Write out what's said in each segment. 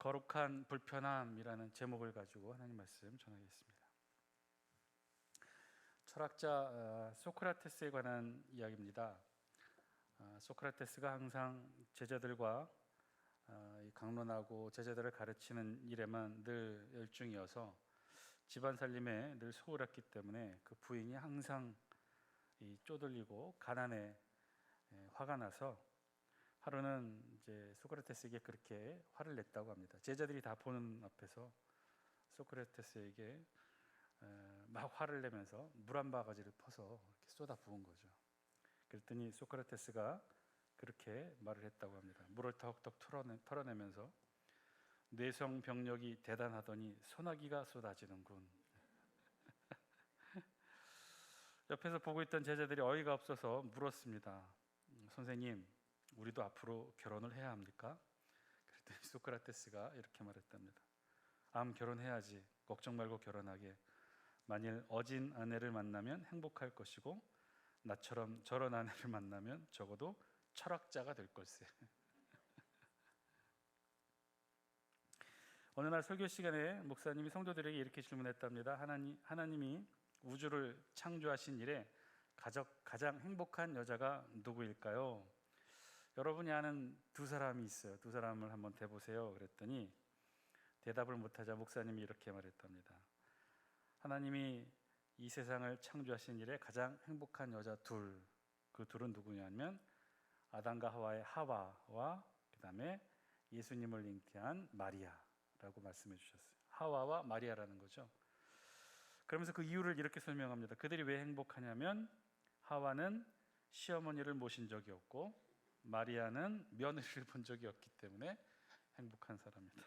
거룩한 불편함이라는 제목을 가지고 하나님 말씀 전하겠습니다. 철학자 소크라테스에 관한 이야기입니다. 소크라테스가 항상 제자들과 강론하고 제자들을 가르치는 일에만 늘 열중이어서 집안 살림에 늘 소홀했기 때문에 그 부인이 항상 쪼들리고 가난에 화가 나서 하루는 이제 소크라테스에게 그렇게 화를 냈다고 합니다. 제자들이 다 보는 앞에서 소크라테스에게 막 화를 내면서 물 한 바가지를 퍼서 이렇게 쏟아 부은 거죠. 그랬더니 소크라테스가 그렇게 말을 했다고 합니다. 물을 턱턱 털어내면서 뇌성 병력이 대단하더니 소나기가 쏟아지는군. 옆에서 보고 있던 제자들이 어이가 없어서 물었습니다. 선생님, 우리도 앞으로 결혼을 해야 합니까? 그랬더니 소크라테스가 이렇게 말했답니다. 결혼해야지. 걱정 말고 결혼하게. 만일 어진 아내를 만나면 행복할 것이고 나처럼 저런 아내를 만나면 적어도 철학자가 될 걸세. 어느 날 설교 시간에 목사님이 성도들에게 이렇게 질문했답니다. 하나님이 우주를 창조하신 이래 가장 행복한 여자가 누구일까요? 여러분이 아는 두 사람이 있어요. 두 사람을 한번 대보세요. 그랬더니 대답을 못하자 목사님이 이렇게 말했답니다. 하나님이 이 세상을 창조하신 이래 가장 행복한 여자 둘, 그 둘은 누구냐면 아담과 하와의 하와와 그 다음에 예수님을 잉태한 마리아라고 말씀해 주셨어요. 하와와 마리아라는 거죠. 그러면서 그 이유를 이렇게 설명합니다. 그들이 왜 행복하냐면 하와는 시어머니를 모신 적이 없고 마리아는 며느리를 본 적이 없기 때문에 행복한 사람이다.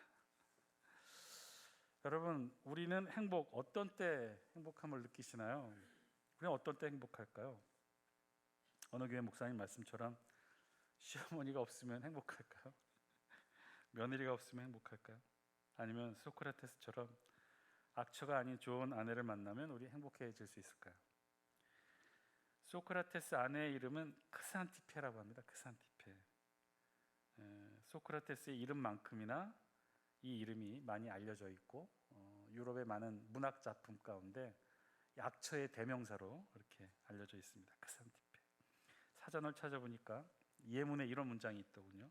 여러분, 우리는 어떤 때 행복함을 느끼시나요? 우리는 어떤 때 행복할까요? 어느 교회 목사님 말씀처럼 시어머니가 없으면 행복할까요? 며느리가 없으면 행복할까요? 아니면 소크라테스처럼 악처가 아닌 좋은 아내를 만나면 우리 행복해질 수 있을까요? 소크라테스 아내의 이름은 크산티페라고 합니다. 크산티페. 소크라테스의 이름만큼이나 이 이름이 많이 알려져 있고 유럽의 많은 문학 작품 가운데 악처의 대명사로 이렇게 알려져 있습니다. 크산티페. 사전을 찾아보니까 예문에 이런 문장이 있더군요.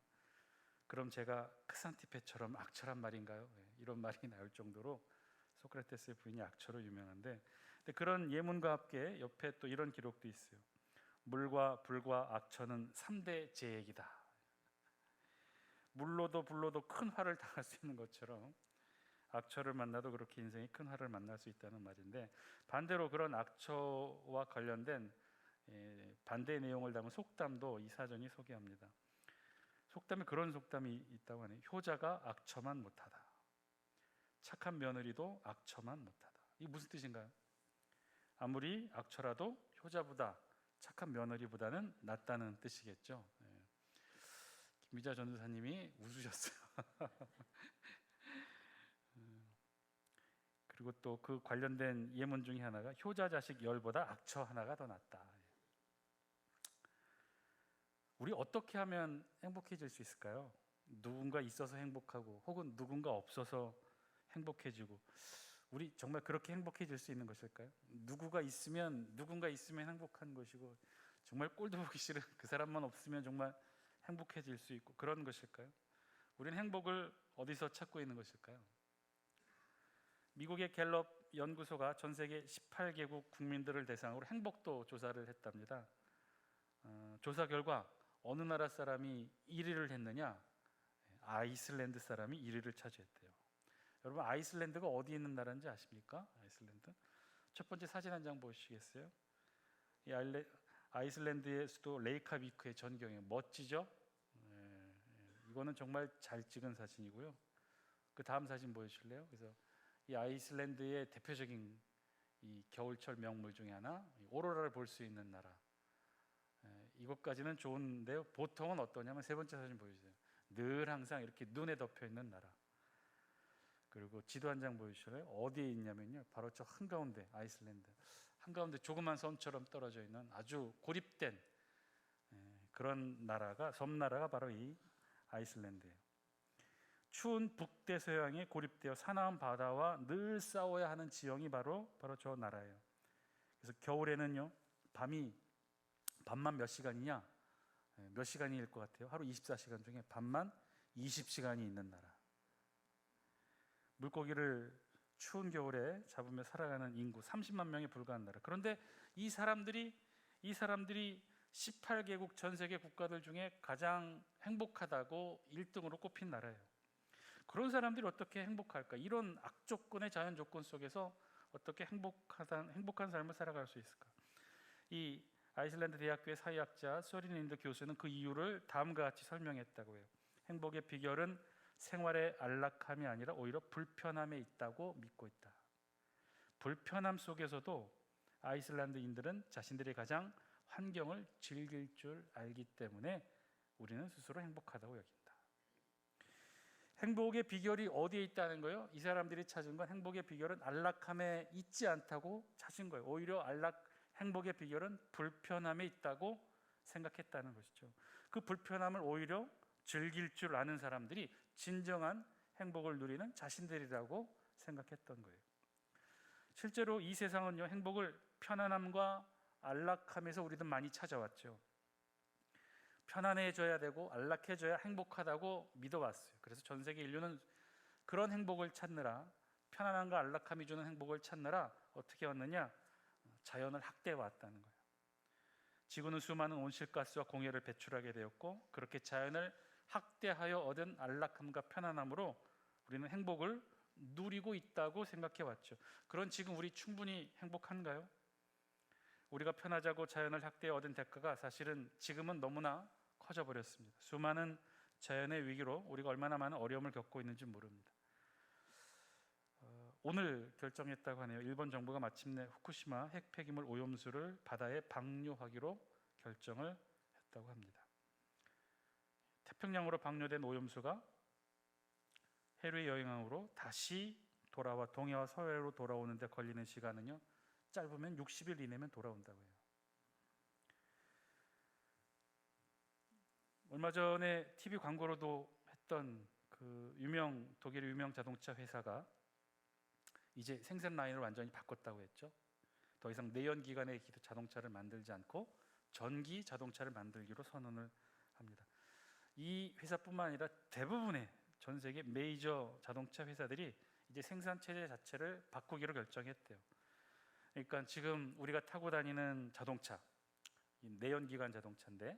그럼 제가 크산티페처럼 악처란 말인가요? 이런 말이 나올 정도로 소크라테스의 부인이 악처로 유명한데, 그런 예문과 함께 옆에 또 이런 기록도 있어요. 물과 불과 악처는 3대 제액이다. 물로도 불로도 큰 화를 당할 수 있는 것처럼 악처를 만나도 그렇게 인생이 큰 화를 만날 수 있다는 말인데, 반대로 그런 악처와 관련된 반대의 내용을 담은 속담도 이 사전이 소개합니다. 속담에 그런 속담이 있다고 하네요. 효자가 악처만 못하다. 착한 며느리도 악처만 못하다. 이게 무슨 뜻인가요? 아무리 악처라도 효자보다 착한 며느리보다는 낫다는 뜻이겠죠. 김미자 전도사님이 웃으셨어요. 그리고 또 그 관련된 예문 중에 하나가 효자 자식 열보다 악처 하나가 더 낫다. 우리 어떻게 하면 행복해질 수 있을까요? 누군가 있어서 행복하고 혹은 누군가 없어서 행복해지고, 우리 정말 그렇게 행복해질 수 있는 것일까요? 누군가 있으면 행복한 것이고, 정말 꼴도 보기 싫은 그 사람만 없으면 정말 행복해질 수 있고, 그런 것일까요? 우리는 행복을 어디서 찾고 있는 것일까요? 미국의 갤럽 연구소가 전 세계 18개국 국민들을 대상으로 행복도 조사를 했답니다. 조사 결과 어느 나라 사람이 1위를 했느냐? 아이슬란드 사람이 1위를 차지했대요. 여러분, 아이슬란드가 어디 있는 나라인지 아십니까? 아이슬란드. 첫 번째 사진 한 장 보시겠어요? 이 아이슬란드의 수도 레이카비크의 전경이 멋지죠? 이거는 정말 잘 찍은 사진이고요. 그 다음 사진 보여주실래요? 그래서 이 아이슬란드의 대표적인 이 겨울철 명물 중에 하나, 오로라를 볼 수 있는 나라. 이것까지는 좋은데요. 보통은 어떠냐면 세 번째 사진 보여주세요. 늘 항상 이렇게 눈에 덮여 있는 나라. 그리고 지도 한 장 보여주실래요? 어디에 있냐면요, 바로 저 한가운데, 아이슬란드 한가운데 조그만 섬처럼 떨어져 있는 아주 고립된 그런 나라가, 섬나라가 바로 이 아이슬란드예요. 추운 북대서양에 고립되어 사나운 바다와 늘 싸워야 하는 지형이 바로 저 나라예요. 그래서 겨울에는요, 밤만 몇 시간이냐? 몇 시간일 것 같아요? 하루 24시간 중에 밤만 20시간이 있는 나라. 물고기를 추운 겨울에 잡으며 살아가는 인구 30만 명에 불과한 나라. 그런데 이 사람들이 18개국 전 세계 국가들 중에 가장 행복하다고 1등으로 꼽힌 나라예요. 그런 사람들이 어떻게 행복할까? 이런 악조건의 자연 조건 속에서 어떻게 행복한 삶을 살아갈 수 있을까? 이 아이슬란드 대학교의 사회학자 소리닌드 교수는 그 이유를 다음과 같이 설명했다고 해요. 행복의 비결은 생활의 안락함이 아니라 오히려 불편함에 있다고 믿고 있다. 불편함 속에서도 아이슬란드인들은 자신들이 가장 환경을 즐길 줄 알기 때문에 우리는 스스로 행복하다고 여긴다. 행복의 비결이 어디에 있다는 거예요? 이 사람들이 찾은 건 행복의 비결은 안락함에 있지 않다고 찾은 거예요. 오히려 행복의 비결은 불편함에 있다고 생각했다는 것이죠. 그 불편함을 오히려 즐길 줄 아는 사람들이 진정한 행복을 누리는 자신들이라고 생각했던 거예요. 실제로 이 세상은요, 행복을 편안함과 안락함에서 우리도 많이 찾아왔죠. 편안해져야 되고 안락해져야 행복하다고 믿어왔어요. 그래서 전 세계 인류는 그런 행복을 찾느라, 편안함과 안락함이 주는 행복을 찾느라 어떻게 왔느냐? 자연을 학대해 왔다는 거예요. 지구는 수많은 온실가스와 공해를 배출하게 되었고, 그렇게 자연을 학대하여 얻은 안락함과 편안함으로 우리는 행복을 누리고 있다고 생각해 왔죠. 그런 지금 우리 충분히 행복한가요? 우리가 편하자고 자연을 학대해 얻은 대가가 사실은 지금은 너무나 커져버렸습니다. 수많은 자연의 위기로 우리가 얼마나 많은 어려움을 겪고 있는지 모릅니다. 오늘 결정했다고 하네요. 일본 정부가 마침내 후쿠시마 핵 폐기물 오염수를 바다에 방류하기로 결정을 했다고 합니다. 태평양으로 방류된 오염수가 해류의 영향으로 다시 돌아와 동해와 서해로 돌아오는 데 걸리는 시간은요, 짧으면 60일 이내면 돌아온다고 해요. 얼마 전에 TV 광고로도 했던 그 독일의 유명 자동차 회사가 이제 생산 라인을 완전히 바꿨다고 했죠. 더 이상 내연기관의 자동차를 만들지 않고 전기 자동차를 만들기로 선언을 합니다. 이 회사뿐만 아니라 대부분의 전 세계 메이저 자동차 회사들이 이제 생산 체제 자체를 바꾸기로 결정했대요. 그러니까 지금 우리가 타고 다니는 자동차, 이 내연기관 자동차인데,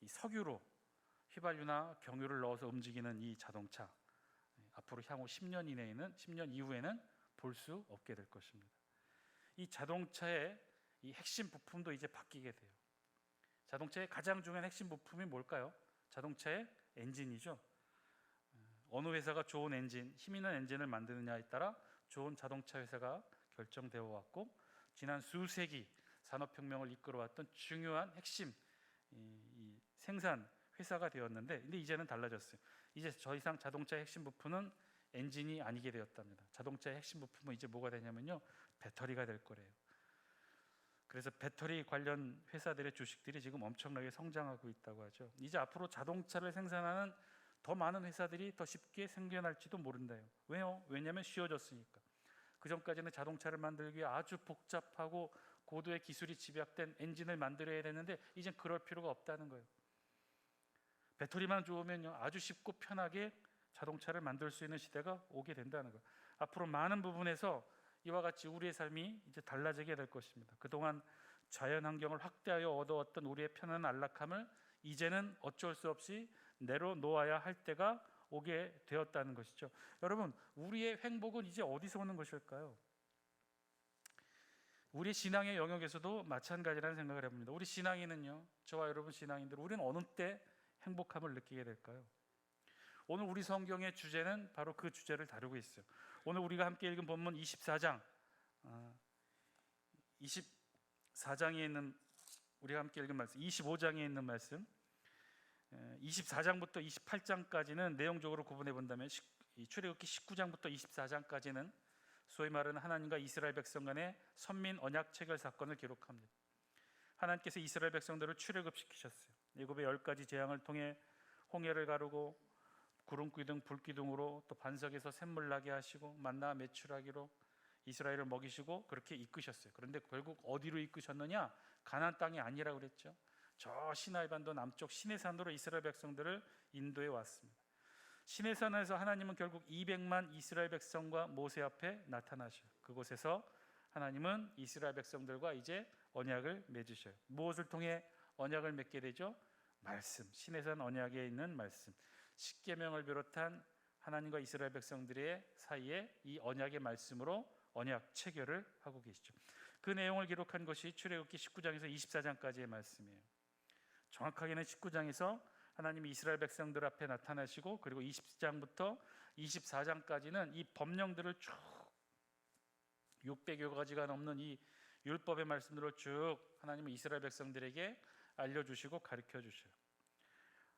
이 석유로 휘발유나 경유를 넣어서 움직이는 이 자동차, 앞으로 향후 10년 이후에는 볼 수 없게 될 것입니다. 이 자동차의 이 핵심 부품도 이제 바뀌게 돼요. 자동차의 가장 중요한 핵심 부품이 뭘까요? 자동차의 엔진이죠. 어느 회사가 좋은 엔진, 힘 있는 엔진을 만드느냐에 따라 좋은 자동차 회사가 결정되어 왔고, 지난 수세기 산업혁명을 이끌어왔던 중요한 핵심 이 생산 회사가 되었는데, 근데 이제는 달라졌어요. 이제 더 이상 자동차의 핵심 부품은 엔진이 아니게 되었답니다. 자동차의 핵심 부품은 이제 뭐가 되냐면요, 배터리가 될 거래요. 그래서 배터리 관련 회사들의 주식들이 지금 엄청나게 성장하고 있다고 하죠. 이제 앞으로 자동차를 생산하는 더 많은 회사들이 더 쉽게 생겨날지도 모른다요. 왜요? 왜냐하면 쉬워졌으니까. 그전까지는 자동차를 만들기 위해 아주 복잡하고 고도의 기술이 집약된 엔진을 만들어야 되는데, 이젠 그럴 필요가 없다는 거예요. 배터리만 좋으면요, 아주 쉽고 편하게 자동차를 만들 수 있는 시대가 오게 된다는 거예요. 앞으로 많은 부분에서 이와 같이 우리의 삶이 이제 달라지게 될 것입니다. 그동안 자연 환경을 확대하여 얻어왔던 우리의 편안한 안락함을 이제는 어쩔 수 없이 내려놓아야 할 때가 오게 되었다는 것이죠. 여러분, 우리의 행복은 이제 어디서 오는 것일까요? 우리 신앙의 영역에서도 마찬가지라는 생각을 해봅니다. 우리 신앙인은요, 저와 여러분 신앙인들, 우리는 어느 때 행복함을 느끼게 될까요? 오늘 우리 성경의 주제는 바로 그 주제를 다루고 있어요. 오늘 우리가 함께 읽은 본문 24장에 있는, 우리가 함께 읽은 말씀 25장에 있는 말씀, 24장부터 28장까지는 내용적으로 구분해 본다면 출애굽기 19장부터 24장까지는 소위 말하는 하나님과 이스라엘 백성 간의 선민 언약 체결 사건을 기록합니다. 하나님께서 이스라엘 백성들을 출애굽시키셨어요. 애굽의 10가지 재앙을 통해 홍해를 가르고 구름 기둥 불 기둥으로 또 반석에서 샘물 나게 하시고 만나 매출하기로 이스라엘을 먹이시고 그렇게 이끄셨어요. 그런데 결국 어디로 이끄셨느냐? 가나안 땅이 아니라고 그랬죠. 저 시나이 반도 남쪽 시내산으로 이스라엘 백성들을 인도해 왔습니다. 시내산에서 하나님은 결국 200만 이스라엘 백성과 모세 앞에 나타나셔요. 그곳에서 하나님은 이스라엘 백성들과 이제 언약을 맺으셔요. 무엇을 통해 언약을 맺게 되죠? 말씀, 시내산 언약에 있는 말씀, 십계명을 비롯한 하나님과 이스라엘 백성들의 사이에 이 언약의 말씀으로 언약 체결을 하고 계시죠. 그 내용을 기록한 것이 출애굽기 19장에서 24장까지의 말씀이에요. 정확하게는 19장에서 하나님이 이스라엘 백성들 앞에 나타나시고, 그리고 20장부터 24장까지는 이 법령들을 쭉 600여 가지가 넘는 이 율법의 말씀들을 쭉 하나님은 이스라엘 백성들에게 알려주시고 가르쳐 주셔요.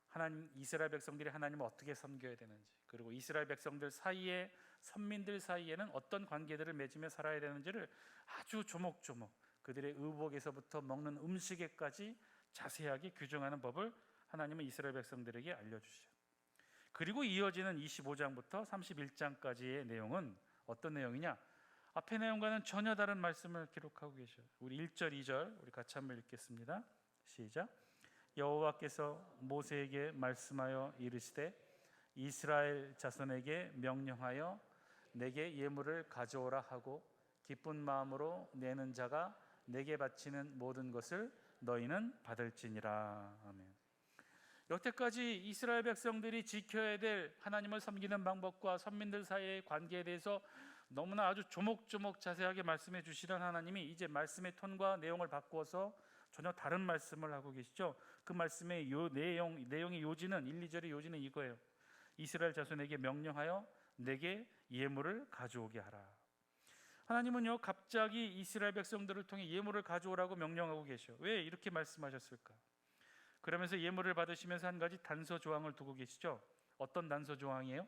하나님, 이스라엘 백성들이 하나님을 어떻게 섬겨야 되는지, 그리고 이스라엘 백성들 사이에, 선민들 사이에는 어떤 관계들을 맺으며 살아야 되는지를 아주 조목조목 그들의 의복에서부터 먹는 음식에까지 자세하게 규정하는 법을 하나님은 이스라엘 백성들에게 알려주시죠. 그리고 이어지는 25장부터 31장까지의 내용은 어떤 내용이냐? 앞의 내용과는 전혀 다른 말씀을 기록하고 계셔요. 우리 1절, 2절 우리 같이 한번 읽겠습니다. 시작. 여호와께서 모세에게 말씀하여 이르시되 이스라엘 자손에게 명령하여 내게 예물을 가져오라 하고 기쁜 마음으로 내는 자가 내게 바치는 모든 것을 너희는 받을지니라. 아멘. 여태까지 이스라엘 백성들이 지켜야 될 하나님을 섬기는 방법과 선민들 사이의 관계에 대해서 너무나 아주 조목조목 자세하게 말씀해 주시던 하나님이 이제 말씀의 톤과 내용을 바꾸어서 전혀 다른 말씀을 하고 계시죠. 그 말씀의 내용의 요지는 1, 2절의 요지는 이거예요. 이스라엘 자손에게 명령하여 내게 예물을 가져오게 하라. 하나님은요, 갑자기 이스라엘 백성들을 통해 예물을 가져오라고 명령하고 계셔. 왜 이렇게 말씀하셨을까? 그러면서 예물을 받으시면서 한 가지 단서 조항을 두고 계시죠. 어떤 단서 조항이에요?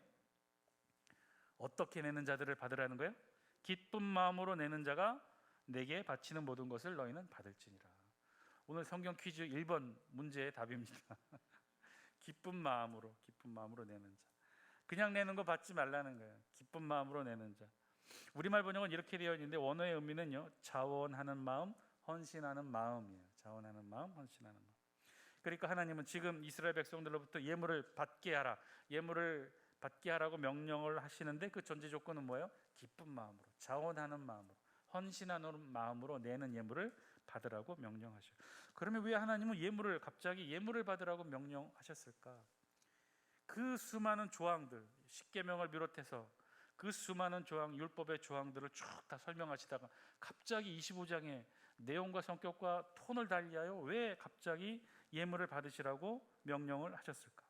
어떻게 내는 자들을 받으라는 거예요? 기쁜 마음으로 내는 자가 내게 바치는 모든 것을 너희는 받을지니라. 오늘 성경 퀴즈 1번 문제의 답입니다. 기쁜 마음으로 내는 자. 그냥 내는 거 받지 말라는 거예요. 기쁜 마음으로 내는 자. 우리말 번역은 이렇게 되어 있는데 원어의 의미는요, 자원하는 마음, 헌신하는 마음이에요. 자원하는 마음, 헌신하는 마음. 그러니까 하나님은 지금 이스라엘 백성들로부터 예물을 받게 하라, 예물을 받게 하라고 명령을 하시는데 그 전제 조건은 뭐예요? 기쁜 마음으로, 자원하는 마음으로, 헌신하는 마음으로 내는 예물을 받으라고 명령하셔요. 그러면 왜 하나님은 갑자기 예물을 받으라고 명령하셨을까? 그 수많은 조항들, 십계명을 비롯해서 그 수많은 조항, 율법의 조항들을 쭉 다 설명하시다가 갑자기 25장의 내용과 성격과 톤을 달리하여 왜 갑자기 예물을 받으시라고 명령을 하셨을까?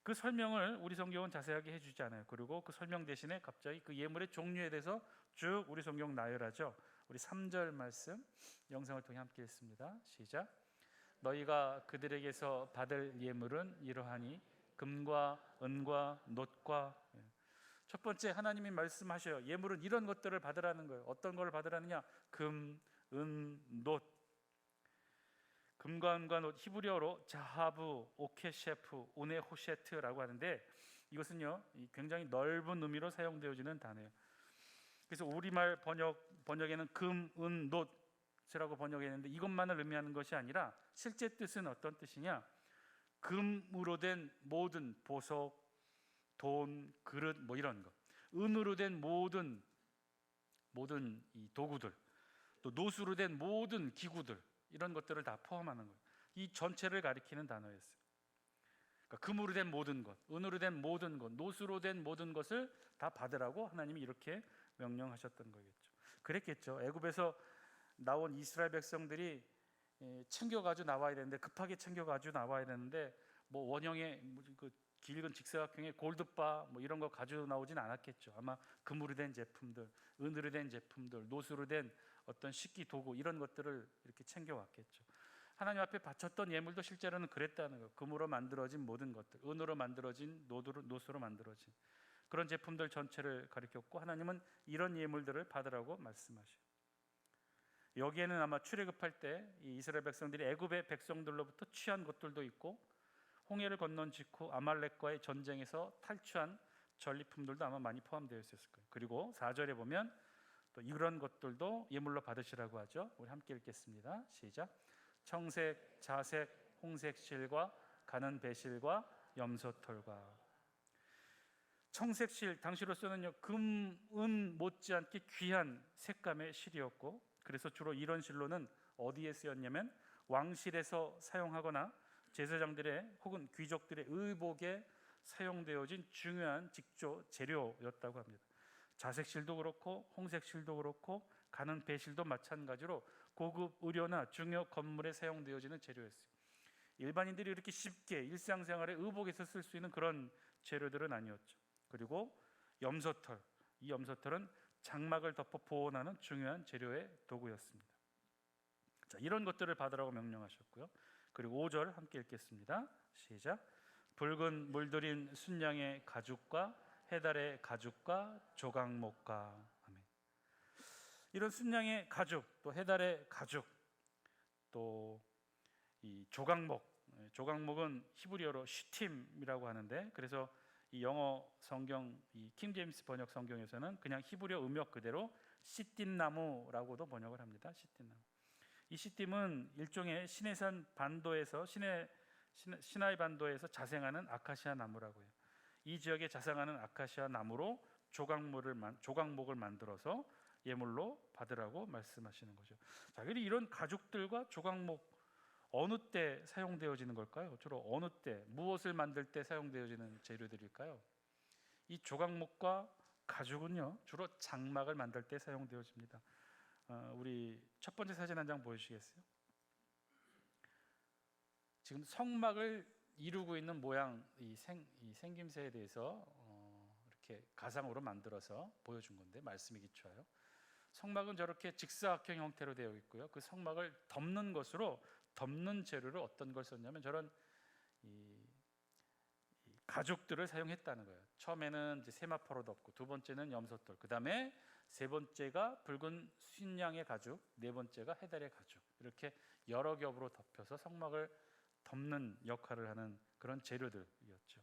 그 설명을 우리 성경은 자세하게 해주지 않아요. 그리고 그 설명 대신에 갑자기 그 예물의 종류에 대해서 쭉 우리 성경 나열하죠. 우리 3절 말씀 영상을 통해 함께 읽습니다. 시작. 너희가 그들에게서 받을 예물은 이러하니 금과 은과 놋과. 첫 번째 하나님이 말씀하셔요. 예물은 이런 것들을 받으라는 거예요. 어떤 걸 받으라느냐? 금, 은, 놋. 금과 은과 놋, 히브리어로 자하부, 오케셰프, 오네호셰트라고 하는데 이것은요 굉장히 넓은 의미로 사용되어지는 단어예요. 그래서 우리말 번역에는 금, 은, 놋이라고 번역했는데 이것만을 의미하는 것이 아니라 실제 뜻은 어떤 뜻이냐? 금으로 된 모든 보석, 돈, 그릇 뭐 이런 거, 은으로 된 모든 이 도구들, 또 놋으로 된 모든 기구들, 이런 것들을 다 포함하는 거예요. 이 전체를 가리키는 단어였어요. 그러니까 금으로 된 모든 것, 은으로 된 모든 것, 놋으로 된 모든 것을 다 받으라고 하나님이 이렇게 명령하셨던 거겠죠. 그랬겠죠. 애굽에서 나온 이스라엘 백성들이 챙겨가지고 나와야 되는데, 급하게 챙겨가지고 나와야 되는데 뭐 원형의 그 길건 직사각형의 골드바 뭐 이런 거 가지고 나오진 않았겠죠. 아마 금으로 된 제품들, 은으로 된 제품들, 놋으로 된 어떤 식기 도구 이런 것들을 이렇게 챙겨왔겠죠. 하나님 앞에 바쳤던 예물도 실제로는 그랬다는 거예요. 금으로 만들어진 모든 것들, 은으로 만들어진, 놋으로 만들어진 그런 제품들 전체를 가리켰고, 하나님은 이런 예물들을 받으라고 말씀하셔요. 여기에는 아마 출애굽할 때 이 이스라엘 백성들이 애굽의 백성들로부터 취한 것들도 있고, 홍해를 건넌 직후 아말렉과의 전쟁에서 탈취한 전리품들도 아마 많이 포함되어 있었을 거예요. 그리고 4절에 보면 또 이런 것들도 예물로 받으시라고 하죠. 우리 함께 읽겠습니다. 시작. 청색, 자색, 홍색 실과 가는 배실과 염소털과. 청색 실, 당시로서는요 금, 은 못지않게 귀한 색감의 실이었고, 그래서 주로 이런 실로는 어디에 쓰였냐면 왕실에서 사용하거나 제사장들의 혹은 귀족들의 의복에 사용되어진 중요한 직조 재료였다고 합니다. 자색실도 그렇고 홍색실도 그렇고 가는 배실도 마찬가지로 고급 의료나 중요 건물에 사용되어지는 재료였어요. 일반인들이 이렇게 쉽게 일상생활에 의복에서 쓸 수 있는 그런 재료들은 아니었죠. 그리고 염소털, 이 염소털은 장막을 덮어 보온하는 중요한 재료의 도구였습니다. 자, 이런 것들을 받으라고 명령하셨고요. 그리고 5절 함께 읽겠습니다. 시작. 붉은 물들인 순양의 가죽과 해달의 가죽과 조각목과. 아멘. 이런 순양의 가죽, 또 해달의 가죽, 또 이 조각목은 히브리어로 쉬팀이라고 하는데, 그래서 이 영어 성경, 이 킹 제임스 번역 성경에서는 그냥 히브리어 음역 그대로 시띠나무라고도 번역을 합니다. 시띠나무. 이 시띠은 일종의 시내산 반도에서 시나이 반도에서 자생하는 아카시아 나무라고 해요. 이 지역에 자생하는 아카시아 나무로 조각목을 만들어서 예물로 받으라고 말씀하시는 거죠. 자, 그리고 이런 가죽들과 조각목 어느 때 사용되어지는 걸까요? 주로 어느 때, 무엇을 만들 때 사용되어지는 재료들일까요? 이 조각목과 가죽은요 주로 장막을 만들 때 사용되어집니다. 우리 첫 번째 사진 한 장 보여주시겠어요? 지금 성막을 이루고 있는 모양, 이 생김새에 대해서 이렇게 가상으로 만들어서 보여준 건데 말씀이 기초하여 성막은 저렇게 직사각형 형태로 되어 있고요. 그 성막을 덮는 것으로 덮는 재료를 어떤 걸 썼냐면 저런 이 가죽들을 사용했다는 거예요. 처음에는 이제 세마포로 덮고, 두 번째는 염소털, 그 다음에 세 번째가 붉은 순양의 가죽, 네 번째가 해달의 가죽, 이렇게 여러 겹으로 덮여서 성막을 덮는 역할을 하는 그런 재료들이었죠.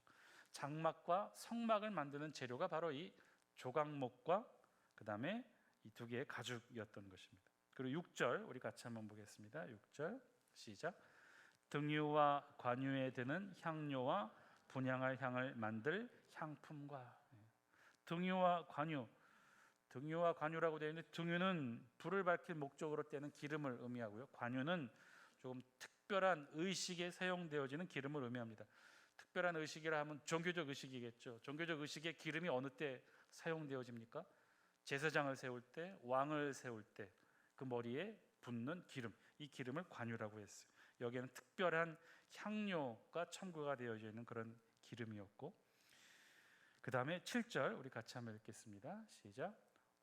장막과 성막을 만드는 재료가 바로 이 조각목과 그 다음에 이 두 개의 가죽이었던 것입니다. 그리고 6절 우리 같이 한번 보겠습니다. 6절 시작. 등유와 관유에 드는 향료와 분향할 향을 만들 향품과. 등유와 관유라고 되어 있는데, 등유는 불을 밝힐 목적으로 떼는 기름을 의미하고요. 관유는 조금 특별한 의식에 사용되어지는 기름을 의미합니다. 특별한 의식이라 하면 종교적 의식이겠죠. 종교적 의식의 기름이 어느 때 사용되어집니까? 제사장을 세울 때, 왕을 세울 때 그 머리에 붓는 기름, 이 기름을 관유라고 했어요. 여기에는 특별한 향료가 첨가가 되어져 있는 그런 기름이었고, 그 다음에 7절 우리 같이 한번 읽겠습니다. 시작.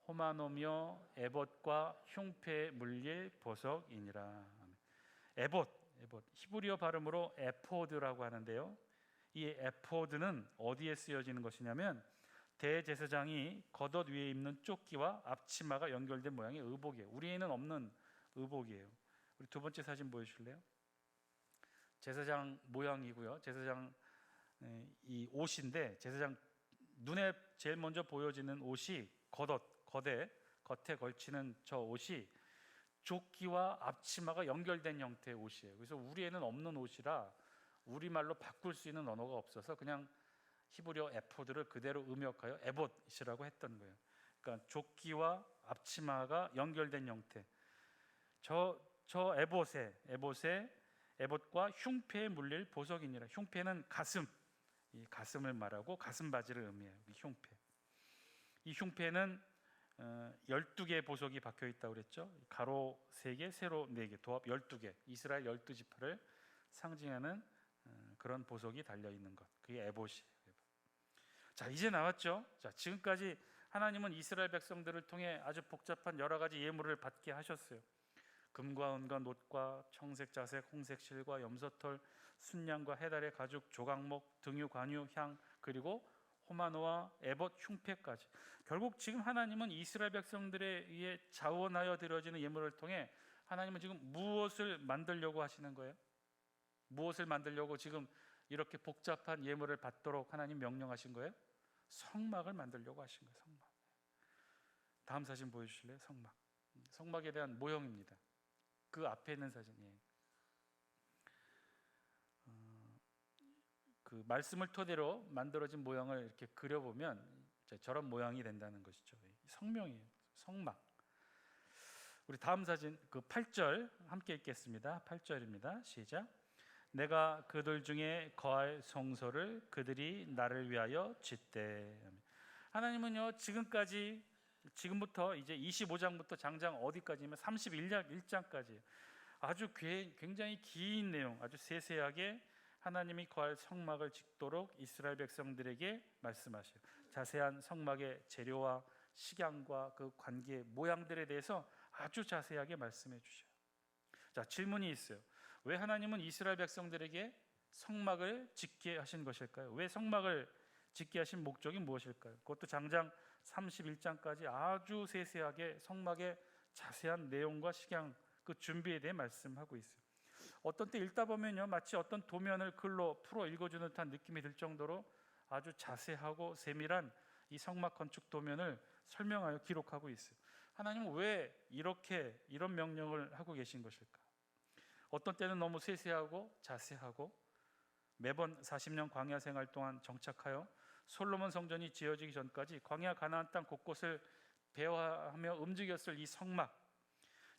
호마노며 에봇과 흉패에 물릴 보석이니라. 에봇, 히브리어 발음으로 에포드라고 하는데요, 이 에포드는 어디에 쓰여지는 것이냐면 대제사장이 겉옷 위에 입는 조끼와 앞치마가 연결된 모양의 의복이에요. 우리에는 없는 의복이에요. 우리 두 번째 사진 보여주실래요? 제사장 모양이고요. 제사장 이 옷인데, 제사장 눈에 제일 먼저 보여지는 옷이 겉에 걸치는 저 옷이 조끼와 앞치마가 연결된 형태의 옷이에요. 그래서 우리에는 없는 옷이라 우리말로 바꿀 수 있는 언어가 없어서 그냥 히브리어 에포드를 그대로 음역하여 에봇이라고 했던 거예요. 그러니까 조끼와 앞치마가 연결된 형태. 저 에봇과 흉패에 물릴 보석이니라. 흉패는 가슴, 이 가슴을 말하고 가슴 바지를 의미해요. 이 흉패는 12개의 보석이 박혀 있다고 그랬죠. 가로 3개, 세로 4개, 도합 12개, 이스라엘 12지파를 상징하는 그런 보석이 달려 있는 것, 그게 에봇이에요. 자, 이제 나왔죠. 자, 지금까지 하나님은 이스라엘 백성들을 통해 아주 복잡한 여러 가지 예물을 받게 하셨어요. 금과 은과 놋과 청색, 자색, 홍색 실과 염소털, 순양과 해달의 가죽, 조각목, 등유, 관유, 향, 그리고 호마노와 에봇, 흉패까지. 결국 지금 하나님은 이스라엘 백성들에 의해 자원하여 드려지는 예물을 통해 하나님은 지금 무엇을 만들려고 하시는 거예요? 무엇을 만들려고 지금 이렇게 복잡한 예물을 받도록 하나님 명령하신 거예요? 성막을 만들려고 하신 거예요. 성막. 다음 사진 보여주실래요? 성막. 성막에 대한 모형입니다. 그 앞에 있는 사진이에요. 그 말씀을 토대로 만들어진 모형을 이렇게 그려보면 저런 모양이 된다는 것이죠. 성명이에요. 성막. 우리 다음 사진 그 8절 함께 읽겠습니다. 8절입니다. 시작. 내가 그들 중에 거할 성소를 그들이 나를 위하여 짓되. 하나님은요, 지금부터 이제 25장부터 장장 어디까지냐면 31장까지 아주 굉장히 긴 내용, 아주 세세하게 하나님이 거할 성막을 짓도록 이스라엘 백성들에게 말씀하셔요. 자세한 성막의 재료와 식양과 그 관계 모양들에 대해서 아주 자세하게 말씀해 주셔요. 자, 질문이 있어요. 왜 하나님은 이스라엘 백성들에게 성막을 짓게 하신 것일까요? 왜 성막을 짓게 하신 목적이 무엇일까요? 그것도 장장 31장까지 아주 세세하게 성막의 자세한 내용과 식양, 그 준비에 대해 말씀하고 있어요. 어떤 때 읽다 보면요, 마치 어떤 도면을 글로 풀어 읽어주는 듯한 느낌이 들 정도로 아주 자세하고 세밀한 이 성막 건축 도면을 설명하여 기록하고 있어요. 하나님은 왜 이런 명령을 하고 계신 것일까? 어떤 때는 너무 세세하고 자세하고 매번 40년 광야 생활 동안 정착하여 솔로몬 성전이 지어지기 전까지 광야 가나안 땅 곳곳을 배화하며 움직였을 이 성막,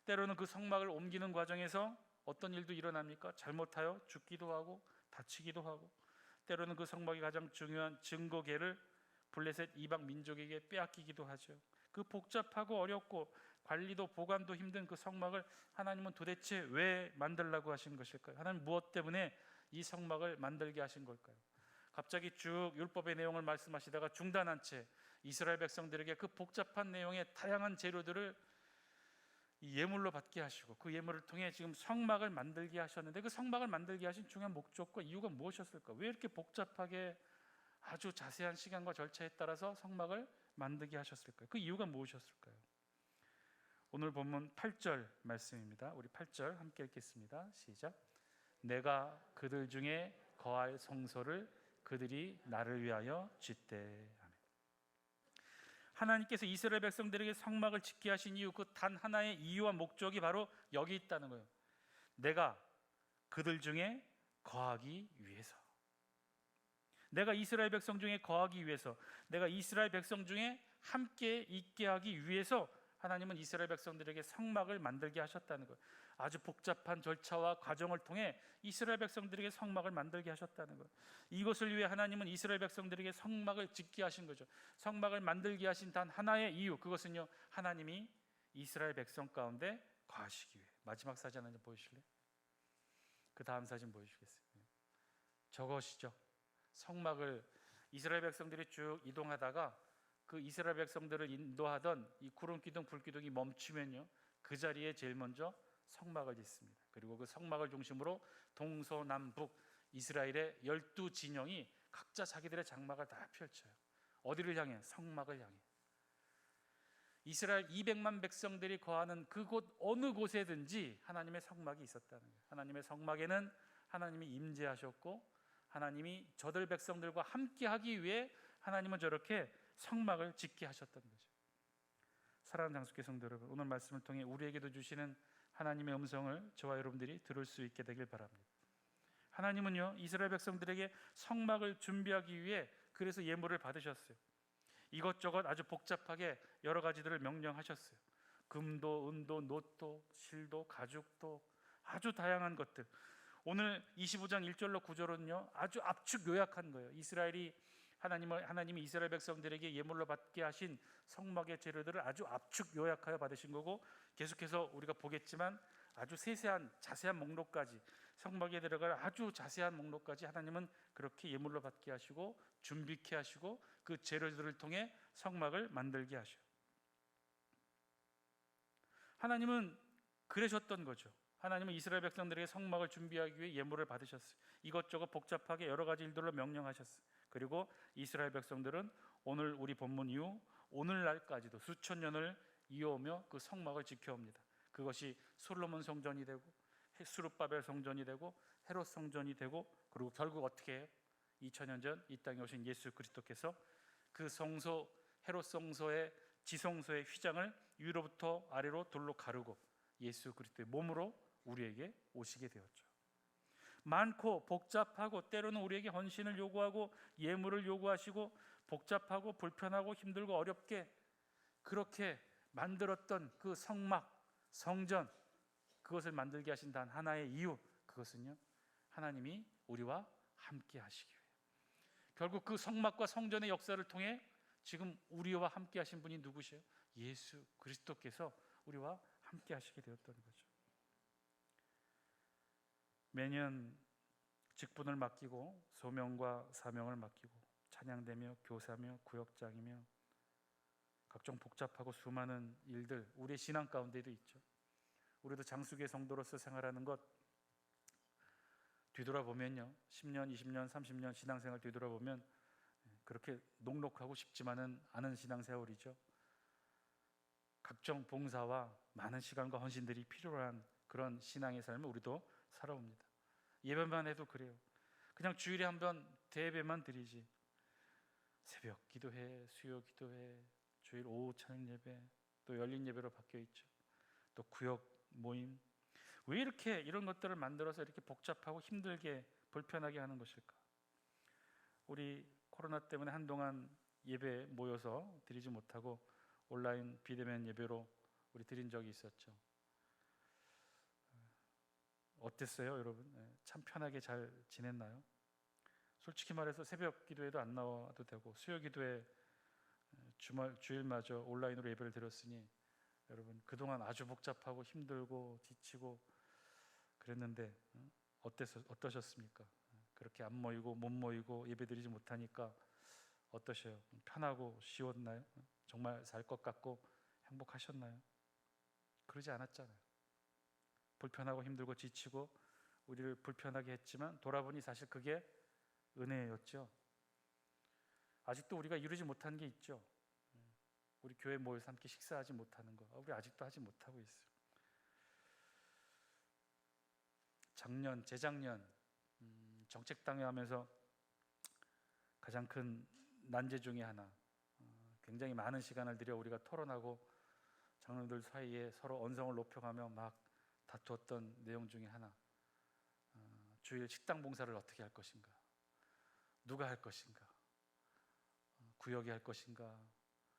때로는 그 성막을 옮기는 과정에서 어떤 일도 일어납니까? 잘못하여 죽기도 하고 다치기도 하고, 때로는 그 성막이 가장 중요한 증거계를 블레셋 이방 민족에게 빼앗기기도 하죠. 그 복잡하고 어렵고 관리도 보관도 힘든 그 성막을 하나님은 도대체 왜 만들라고 하신 것일까요? 하나님 무엇 때문에 이 성막을 만들게 하신 걸까요? 갑자기 쭉 율법의 내용을 말씀하시다가 중단한 채 이스라엘 백성들에게 그 복잡한 내용의 다양한 재료들을 예물로 받게 하시고 그 예물을 통해 지금 성막을 만들게 하셨는데, 그 성막을 만들게 하신 중요한 목적과 이유가 무엇이었을까? 왜 이렇게 복잡하게 아주 자세한 시간과 절차에 따라서 성막을 만들게 하셨을까요? 그 이유가 무엇이었을까요? 오늘 본문 8절 말씀입니다. 우리 8절 함께 읽겠습니다. 시작. 내가 그들 중에 거할 성소를 그들이 나를 위하여 짓되. 하나님께서 이스라엘 백성들에게 성막을 짓게 하신 이유, 그 단 하나의 이유와 목적이 바로 여기 있다는 거예요. 내가 그들 중에 거하기 위해서. 내가 이스라엘 백성 중에 거하기 위해서, 내가 이스라엘 백성 중에 함께 있게 하기 위해서 하나님은 이스라엘 백성들에게 성막을 만들게 하셨다는 거예요. 아주 복잡한 절차와 과정을 통해 이스라엘 백성들에게 성막을 만들게 하셨다는 거예요. 이것을 위해 하나님은 이스라엘 백성들에게 성막을 짓게 하신 거죠. 성막을 만들게 하신 단 하나의 이유, 그것은요, 하나님이 이스라엘 백성 가운데 거하시기 위해. 마지막 사진 한번 보여주실래요? 그 다음 사진 보여주시겠어요? 저것이죠. 성막을 이스라엘 백성들이 쭉 이동하다가 그 이스라엘 백성들을 인도하던 이 구름 기둥 불 기둥이 멈추면요, 그 자리에 제일 먼저 성막을 짓습니다. 그리고 그 성막을 중심으로 동서남북 이스라엘의 12진영이 각자 자기들의 장막을 다 펼쳐요. 어디를 향해? 성막을 향해. 이스라엘 200만 백성들이 거하는 그곳 어느 곳에든지 하나님의 성막이 있었다는 거예요. 하나님의 성막에는 하나님이 임재하셨고 하나님이 저들 백성들과 함께 하기 위해 하나님은 저렇게 성막을 짓게 하셨던 거죠. 사랑하는 장수교 성도 여러분, 오늘 말씀을 통해 우리에게도 주시는 하나님의 음성을 저와 여러분들이 들을 수 있게 되길 바랍니다. 하나님은요, 이스라엘 백성들에게 성막을 준비하기 위해 그래서 예물을 받으셨어요. 이것저것 아주 복잡하게 여러 가지들을 명령하셨어요. 금도, 은도, 놋도, 실도, 가죽도, 아주 다양한 것들. 오늘 25장 1절로 9절은요 아주 압축 요약한 거예요. 하나님이 이스라엘 백성들에게 예물로 받게 하신 성막의 재료들을 아주 압축 요약하여 받으신 거고, 계속해서 우리가 보겠지만 아주 세세한 자세한 목록까지, 성막에 들어갈 아주 자세한 목록까지 하나님은 그렇게 예물로 받게 하시고 준비케 하시고 그 재료들을 통해 성막을 만들게 하셔요. 하나님은 그러셨던 거죠. 하나님은 이스라엘 백성들에게 성막을 준비하기 위해 예물을 받으셨어요. 이것저것 복잡하게 여러 가지 일들로 명령하셨어요. 그리고 이스라엘 백성들은 오늘 우리 본문 이후 오늘날까지도 수천 년을 이어오며 그 성막을 지켜옵니다. 그것이 솔로몬 성전이 되고 수룹바벨 성전이 되고 헤롯 성전이 되고, 그리고 결국 어떻게 해요? 2000년 전 이 땅에 오신 예수 그리스도께서 그 성소, 헤롯 성소의 지성소의 휘장을 위로부터 아래로 돌로 가르고 예수 그리스도의 몸으로 우리에게 오시게 되었죠. 많고 복잡하고 때로는 우리에게 헌신을 요구하고 예물을 요구하시고 복잡하고 불편하고 힘들고 어렵게 그렇게 만들었던 그 성막, 성전, 그것을 만들게 하신 단 하나의 이유, 그것은요, 하나님이 우리와 함께 하시기 위해. 결국 그 성막과 성전의 역사를 통해 지금 우리와 함께 하신 분이 누구시요? 예수 그리스도께서 우리와 함께 하시게 되었던 거죠. 매년 직분을 맡기고 소명과 사명을 맡기고 찬양대며 교사며 구역장이며 각종 복잡하고 수많은 일들 우리의 신앙 가운데도 있죠. 우리도 장수교회 성도로서 생활하는 것 뒤돌아보면요, 10년, 20년, 30년 신앙생활 뒤돌아보면 그렇게 녹록하고 쉽지만은 않은 신앙생활이죠. 각종 봉사와 많은 시간과 헌신들이 필요한 그런 신앙의 삶을 우리도 살아옵니다. 예배만 해도 그래요. 그냥 주일에 한번 대예배만 드리지, 새벽 기도회, 수요 기도회, 주일 오후 찬양 예배, 또 열린 예배로 바뀌어 있죠. 또 구역 모임, 왜 이렇게 이런 것들을 만들어서 이렇게 복잡하고 힘들게 불편하게 하는 것일까? 우리 코로나 때문에 한동안 예배 모여서 드리지 못하고 온라인 비대면 예배로 우리 드린 적이 있었죠. 어땠어요, 여러분? 참 편하게 잘 지냈나요? 솔직히 말해서 새벽 기도에도 안 나와도 되고 수요 기도에 주일마저 온라인으로 예배를 드렸으니 여러분 그동안 아주 복잡하고 힘들고 지치고 그랬는데 어떠셨습니까? 그렇게 안 모이고 못 모이고 예배드리지 못하니까 어떠셔요? 편하고 쉬웠나요? 정말 살 것 같고 행복하셨나요? 그러지 않았잖아요. 불편하고 힘들고 지치고 우리를 불편하게 했지만 돌아보니 사실 그게 은혜였죠. 아직도 우리가 이루지 못한 게 있죠. 우리 교회 모여서 함께 식사하지 못하는 거, 우리 아직도 하지 못하고 있어요. 작년, 재작년 정책당회 하면서 가장 큰 난제 중에 하나, 굉장히 많은 시간을 들여 우리가 토론하고 장로들 사이에 서로 언성을 높여가며 막 다투었던 내용 중에 하나, 주일 식당 봉사를 어떻게 할 것인가, 누가 할 것인가, 구역이 할 것인가,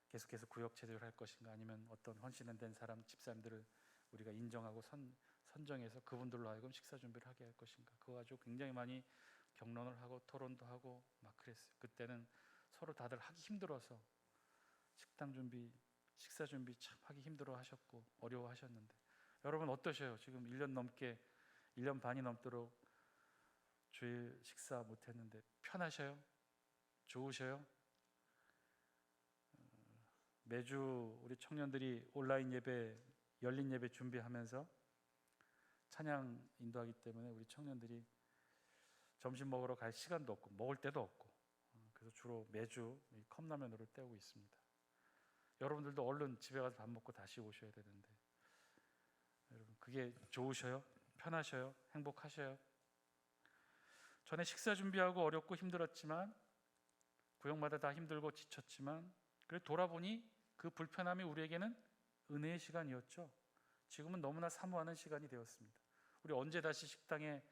계속해서 구역 체제를 할 것인가, 아니면 어떤 헌신은 된 사람, 집사님들을 우리가 인정하고 선정해서 그분들로 하여금 식사 준비를 하게 할 것인가. 그거 가지고 굉장히 많이 격론을 하고 토론도 하고 막 그랬어요. 그때는 서로 다들 하기 힘들어서 식당 준비, 식사 준비 참 하기 힘들어 하셨고 어려워하셨는데, 여러분 어떠셔요? 지금 1년 반이 넘도록 주일 식사 못했는데 편하셔요? 좋으셔요? 매주 우리 청년들이 온라인 예배, 열린 예배 준비하면서 찬양 인도하기 때문에 우리 청년들이 점심 먹으러 갈 시간도 없고 먹을 때도 없고, 그래서 주로 매주 컵라면으로 때우고 있습니다. 여러분들도 얼른 집에 가서 밥 먹고 다시 오셔야 되는데, 여러분 그게 좋으셔요? 편하셔요? 행복하셔요? 전에 식사 준비하고 어렵고 힘들었지만, 구역마다 다 힘들고 지쳤지만, 그래 돌아보니 그 불편함이 우리에게는 은혜의 시간이었죠. 지금은 너무나 사모하는 시간이 되었습니다. 우리 언제 다시 식당에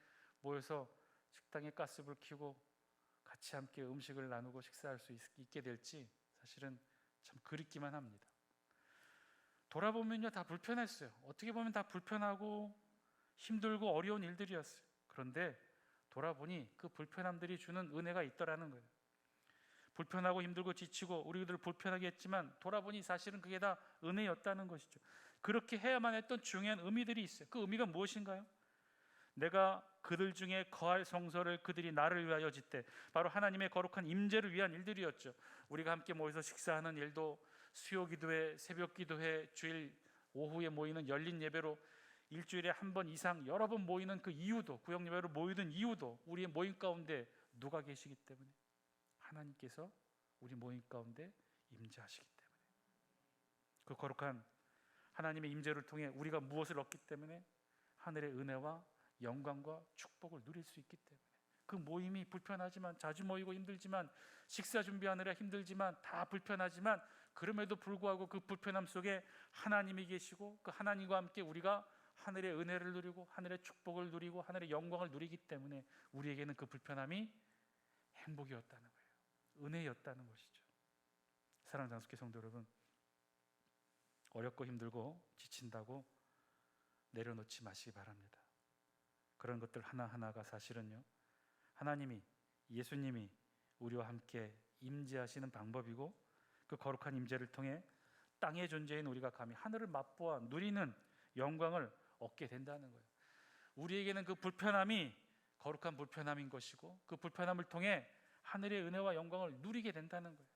모여서 식당에 가스불 켜고 같이 함께 음식을 나누고 식사할 수 있게 될지 사실은 참 그립기만 합니다. 돌아보면요, 다 불편했어요. 어떻게 보면 다 불편하고 힘들고 어려운 일들이었어요. 그런데 돌아보니 그 불편함들이 주는 은혜가 있더라는 거예요. 불편하고 힘들고 지치고 우리들 불편하게 했지만 돌아보니 사실은 그게 다 은혜였다는 것이죠. 그렇게 해야만 했던 중요한 의미들이 있어요. 그 의미가 무엇인가요? 내가 그들 중에 거할 성소를 그들이 나를 위하여 짓되, 바로 하나님의 거룩한 임재를 위한 일들이었죠. 우리가 함께 모여서 식사하는 일도, 수요 기도회, 새벽 기도회, 주일 오후에 모이는 열린 예배로 일주일에 한 번 이상 여러 번 모이는 그 이유도, 구역 예배로 모이는 이유도 우리의 모임 가운데 누가 계시기 때문에, 하나님께서 우리 모임 가운데 임재하시기 때문에, 그 거룩한 하나님의 임재를 통해 우리가 무엇을 얻기 때문에? 하늘의 은혜와 영광과 축복을 누릴 수 있기 때문에, 그 모임이 불편하지만, 자주 모이고 힘들지만, 식사 준비하느라 힘들지만, 다 불편하지만, 그럼에도 불구하고 그 불편함 속에 하나님이 계시고, 그 하나님과 함께 우리가 하늘의 은혜를 누리고 하늘의 축복을 누리고 하늘의 영광을 누리기 때문에 우리에게는 그 불편함이 행복이었다는 거예요. 은혜였다는 것이죠. 사랑하는 장수교 성도 여러분, 어렵고 힘들고 지친다고 내려놓지 마시기 바랍니다. 그런 것들 하나하나가 사실은요, 하나님이, 예수님이 우리와 함께 임재하시는 방법이고, 그 거룩한 임재를 통해 땅의 존재인 우리가 감히 하늘을 맛보아 누리는 영광을 얻게 된다는 거예요. 우리에게는 그 불편함이 거룩한 불편함인 것이고, 그 불편함을 통해 하늘의 은혜와 영광을 누리게 된다는 거예요.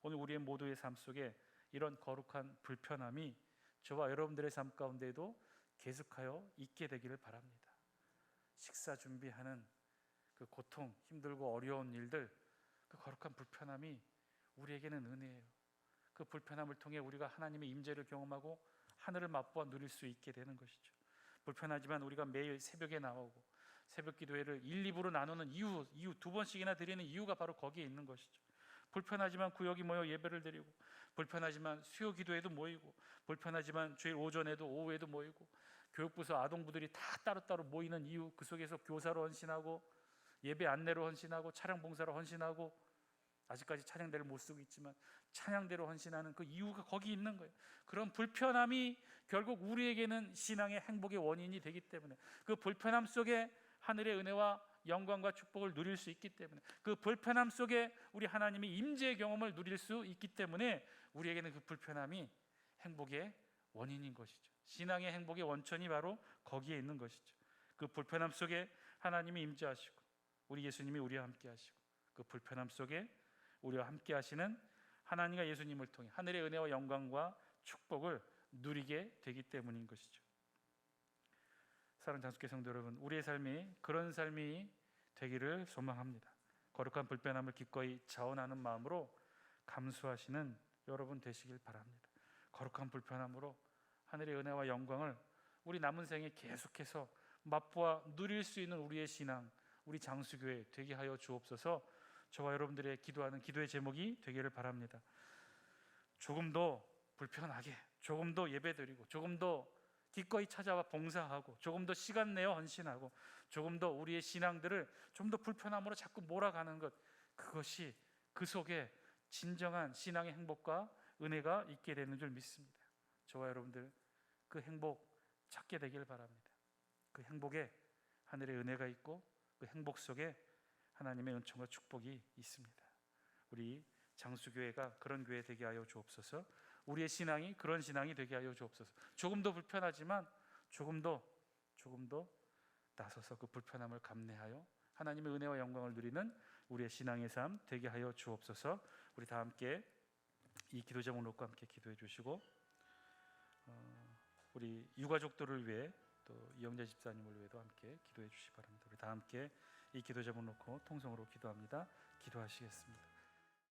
오늘 우리의 모두의 삶 속에 이런 거룩한 불편함이 저와 여러분들의 삶 가운데에도 계속하여 있게 되기를 바랍니다. 식사 준비하는 그 고통, 힘들고 어려운 일들, 그 거룩한 불편함이 우리에게는 은혜예요. 그 불편함을 통해 우리가 하나님의 임재를 경험하고 하늘을 맛보아 누릴 수 있게 되는 것이죠. 불편하지만 우리가 매일 새벽에 나오고 새벽 기도회를 1, 2부로 나누는 이유 두 번씩이나 드리는 이유가 바로 거기에 있는 것이죠. 불편하지만 구역이 모여 예배를 드리고, 불편하지만 수요 기도회도 모이고, 불편하지만 주일 오전에도 오후에도 모이고, 교육부서 아동부들이 다 따로따로 모이는 이유, 그 속에서 교사로 헌신하고 예배 안내로 헌신하고 차량 봉사로 헌신하고, 아직까지 찬양대를 못 쓰고 있지만 찬양대로 헌신하는 그 이유가 거기 있는 거예요. 그런 불편함이 결국 우리에게는 신앙의 행복의 원인이 되기 때문에, 그 불편함 속에 하늘의 은혜와 영광과 축복을 누릴 수 있기 때문에, 그 불편함 속에 우리 하나님의 임재의 경험을 누릴 수 있기 때문에 우리에게는 그 불편함이 행복의 원인인 것이죠. 신앙의 행복의 원천이 바로 거기에 있는 것이죠. 그 불편함 속에 하나님이 임재하시고 우리 예수님이 우리와 함께 하시고, 그 불편함 속에 우리와 함께 하시는 하나님과 예수님을 통해 하늘의 은혜와 영광과 축복을 누리게 되기 때문인 것이죠. 사랑하는 장수교 성도 여러분, 우리의 삶이 그런 삶이 되기를 소망합니다. 거룩한 불편함을 기꺼이 자원하는 마음으로 감수하시는 여러분 되시길 바랍니다. 거룩한 불편함으로 하늘의 은혜와 영광을 우리 남은 생에 계속해서 맛보아 누릴 수 있는 우리의 신앙, 우리 장수교회 되게 하여 주옵소서. 저와 여러분들의 기도하는 기도의 제목이 되기를 바랍니다. 조금 더 불편하게, 조금 더 예배드리고, 조금 더 기꺼이 찾아와 봉사하고, 조금 더 시간 내어 헌신하고, 조금 더 우리의 신앙들을 좀 더 불편함으로 자꾸 몰아가는 것, 그것이 그 속에 진정한 신앙의 행복과 은혜가 있게 되는 줄 믿습니다. 저와 여러분들 그 행복 찾게 되길 바랍니다. 그 행복에 하늘의 은혜가 있고, 그 행복 속에 하나님의 은총과 축복이 있습니다. 우리 장수교회가 그런 교회 되게 하여 주옵소서. 우리의 신앙이 그런 신앙이 되게 하여 주옵소서. 조금 더 불편하지만 조금 더 나서서 그 불편함을 감내하여 하나님의 은혜와 영광을 누리는 우리의 신앙의 삶 되게 하여 주옵소서. 우리 다 함께 이 기도 제목 놓고 함께 기도해 주시고, 우리 유가족들을 위해 또 이영재 집사님을 위해도 함께 기도해 주시기 바랍니다. 우리 다 함께 이 기도 제목 놓고 통성으로 기도합니다. 기도하시겠습니다.